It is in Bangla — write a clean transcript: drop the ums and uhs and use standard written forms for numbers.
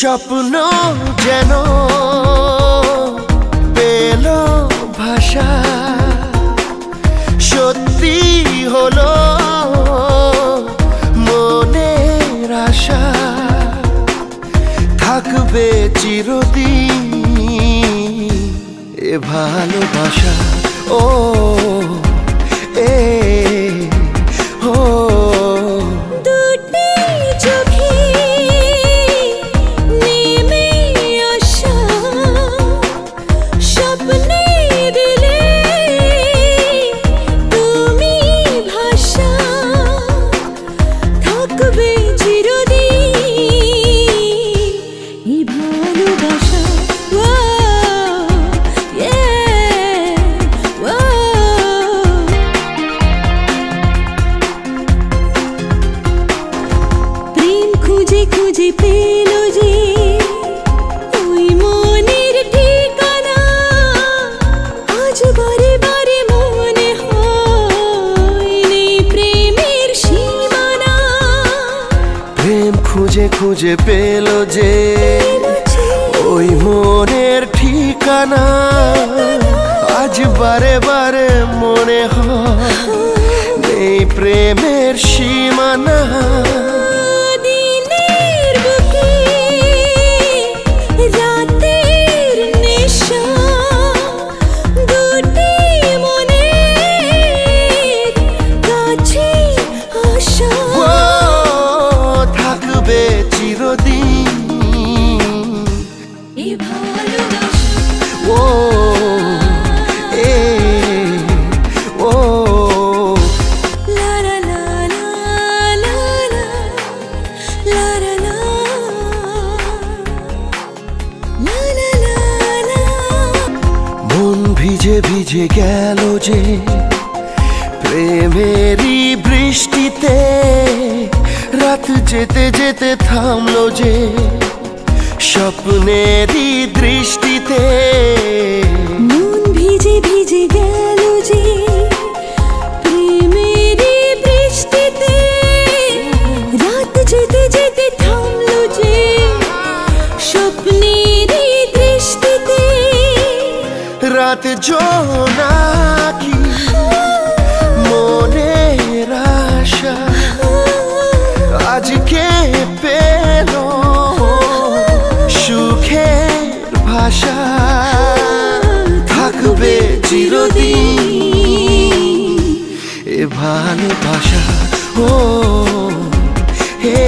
স্বপ্ন যেন পেল ভাষা, সত্যি হলো মনের আশা, থাকবে চিরদিন এ ভালোবাসা। ও এ ও খুঁজে পেল যে ওই মনের ঠিকানা, আজ বারে বারে মনে হয় নেই প্রেমের সীমানা। প্রেম খুঁজে খুঁজে পেল যে ওই মনের ঠিকানা, আজ বারে বারে মনে হয় নেই প্রেমের সীমানা। ভিজে ভিজে গেল যে প্রেমেরই বৃষ্টিতে, রাত যেতে যেতে থামলো যে স্বপ্নেরই দৃষ্টিতে। মন ভিজে ভিজে গেল যে প্রেমেরই বৃষ্টিতে, রাত যেতে যেতে থামলো যে স্বপ্নেরই দৃষ্টিতে। রাত জোনাকি মনের আশা আজকে পেল সুখের ভাষা, থাকবে চিরদিন এ ভালোবাসা। ও হে